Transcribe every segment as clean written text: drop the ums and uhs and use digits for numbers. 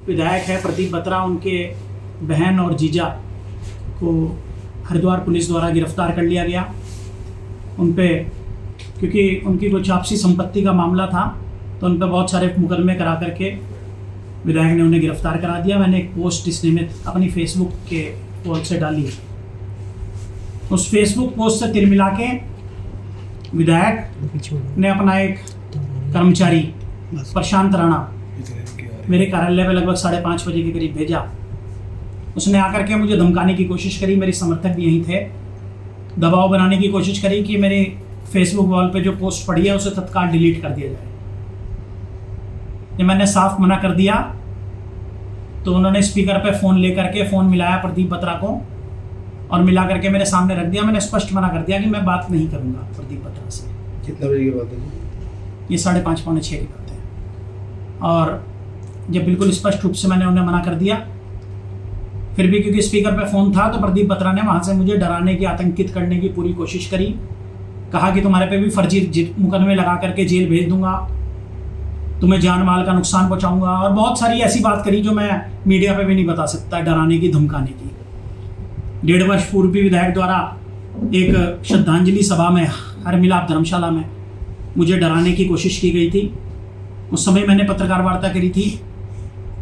विधायक है प्रदीप बत्रा, उनके बहन और जीजा को हरिद्वार पुलिस द्वारा गिरफ्तार कर लिया गया। उन पे क्योंकि उनकी कुछ आपसी संपत्ति का मामला था तो उन पर बहुत सारे मुकदमे करा करके विधायक ने उन्हें गिरफ्तार करा दिया। मैंने एक पोस्ट इस निमित्त अपनी फेसबुक के पोल से डाली। उस फेसबुक पोस्ट से तिल मिला के विधायक ने अपना एक कर्मचारी प्रशांत राणा मेरे कार्यालय में लगभग 5:30 बजे के करीब भेजा। उसने आकर के मुझे धमकाने की कोशिश करी, मेरे समर्थक भी यहीं थे, दबाव बनाने की कोशिश करी कि मेरे फेसबुक वॉल पे जो पोस्ट पड़ी है उसे तत्काल डिलीट कर दिया जाए। ये मैंने साफ मना कर दिया तो उन्होंने स्पीकर पे फ़ोन लेकर के फ़ोन मिलाया प्रदीप बत्रा को और मिला करके मेरे सामने रख दिया। मैंने स्पष्ट मना कर दिया कि मैं बात नहीं करूँगा प्रदीप बत्रा से। कितना बजे की बात है? ये 5:30 पौने 6 की बात है। और जब बिल्कुल स्पष्ट रूप से मैंने उन्हें मना कर दिया, फिर भी क्योंकि स्पीकर पे फ़ोन था तो प्रदीप बत्रा ने वहाँ से मुझे डराने की, आतंकित करने की पूरी कोशिश करी। कहा कि तुम्हारे पे भी फर्जी मुकदमे लगा करके जेल भेज दूंगा, तुम्हें जान माल का नुकसान पहुँचाऊँगा और बहुत सारी ऐसी बात करी जो मैं मीडिया पे भी नहीं बता सकता, डराने की, धमकाने की। 1.5 वर्ष पूर्व भी विधायक द्वारा एक श्रद्धांजलि सभा में हरमिलाप धर्मशाला में मुझे डराने की कोशिश की गई थी। उस समय मैंने पत्रकार वार्ता करी थी,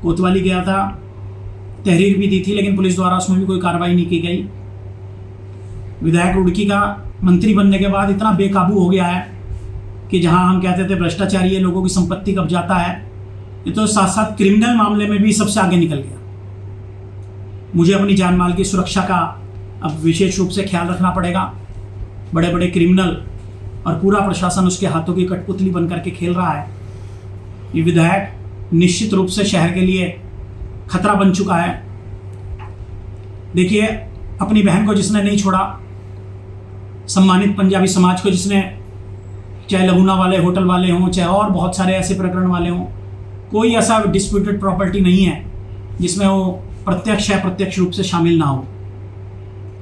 कोतवाली गया था, तहरीर भी दी थी, लेकिन पुलिस द्वारा उसमें भी कोई कार्रवाई नहीं की गई। विधायक रुड़की का मंत्री बनने के बाद इतना बेकाबू हो गया है कि जहां हम कहते थे भ्रष्टाचारी है, लोगों की संपत्ति कब्जाता है, ये तो साथ साथ क्रिमिनल मामले में भी सबसे आगे निकल गया। मुझे अपनी जान माल की सुरक्षा का अब विशेष रूप से ख्याल रखना पड़ेगा। बड़े बड़े क्रिमिनल और पूरा प्रशासन उसके हाथों की कठपुतली बन करके खेल रहा है। ये विधायक निश्चित रूप से शहर के लिए खतरा बन चुका है। देखिए, अपनी बहन को जिसने नहीं छोड़ा, सम्मानित पंजाबी समाज को जिसने, चाहे लगुना वाले होटल वाले हों, चाहे और बहुत सारे ऐसे प्रकरण वाले हों, कोई ऐसा डिस्प्यूटेड प्रॉपर्टी नहीं है जिसमें वो प्रत्यक्ष या प्रत्यक्ष रूप से शामिल ना हो।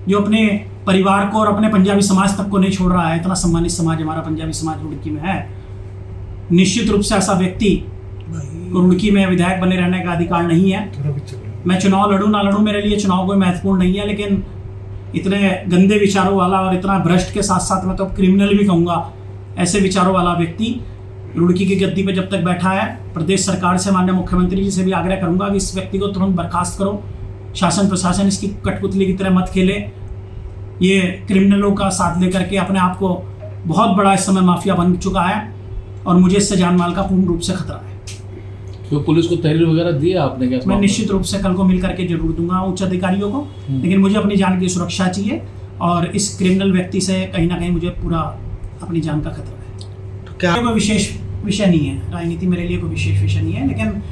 जो अपने परिवार को और अपने पंजाबी समाज तक को नहीं छोड़ रहा है, इतना सम्मानित समाज हमारा पंजाबी समाज रुड़की में है। निश्चित रूप से ऐसा व्यक्ति रुड़की में विधायक बने रहने का अधिकार नहीं है। मैं चुनाव लड़ूं ना लड़ूं, मेरे लिए चुनाव कोई महत्वपूर्ण नहीं है, लेकिन इतने गंदे विचारों वाला और इतना भ्रष्ट के साथ साथ मैं तो क्रिमिनल भी कहूँगा, ऐसे विचारों वाला व्यक्ति रुड़की की गद्दी पर जब तक बैठा है, प्रदेश सरकार से, माननीय मुख्यमंत्री जी से भी आग्रह करूँगा कि इस व्यक्ति को तुरंत बर्खास्त करो। शासन प्रशासन इसकी कठपुतली की तरह मत खेले। ये क्रिमिनलों का साथ लेकर के अपने आप को बहुत बड़ा इस समय माफिया बन चुका है और मुझे इससे जान माल का पूर्ण रूप से खतरा है। तो पुलिस को तहरीर वगैरह दिया आपने क्या? मैं निश्चित रूप से कल को मिल करके जरूर दूंगा उच्च अधिकारियों को, लेकिन मुझे अपनी जान की सुरक्षा चाहिए और इस क्रिमिनल व्यक्ति से कहीं ना कहीं मुझे पूरा अपनी जान का खतरा है। तो क्या कोई विशेष विषय नहीं है, राजनीति मेरे लिए कोई विशेष विषय नहीं है, लेकिन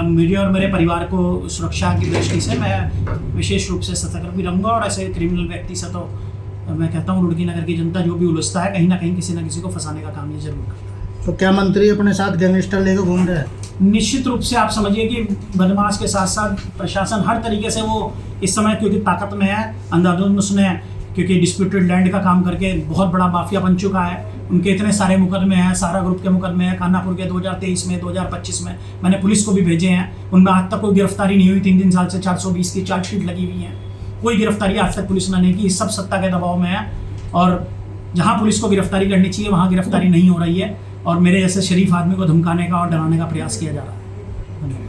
मुझे और मेरे परिवार को सुरक्षा की दृष्टि से मैं विशेष रूप से सतर्क भी रहूँगा और ऐसे क्रिमिनल व्यक्ति से तो मैं कहता हूँ रुड़की नगर की जनता जो भी उलझता है, कहीं ना कहीं किसी न किसी को फंसाने का काम ये जरूर करता है। तो क्या मंत्री अपने साथ गैंगस्टर लेकर घूम रहे हैं? निश्चित रूप से आप समझिए कि बदमाश के साथ साथ प्रशासन हर तरीके से वो इस समय क्योंकि ताकत में है, अंधाधुंध उसने क्योंकि डिस्प्यूटेड लैंड का काम करके बहुत बड़ा माफिया बन चुका है। उनके इतने सारे मुकदमे हैं, सारा ग्रुप के मुकदमे हैं, खानापुर के 2023 में, 2025 में मैंने पुलिस को भी भेजे हैं। उनमें आज तक कोई गिरफ्तारी नहीं हुई। 3 साल से 420 की चार्जशीट लगी हुई है, कोई गिरफ्तारी आज तक पुलिस ने नहीं की। सब सत्ता के दबाव में है और जहाँ पुलिस को गिरफ्तारी करनी चाहिए वहाँ गिरफ्तारी नहीं हो रही है और मेरे जैसे शरीफ आदमी को धमकाने का और डराने का प्रयास किया जा रहा है।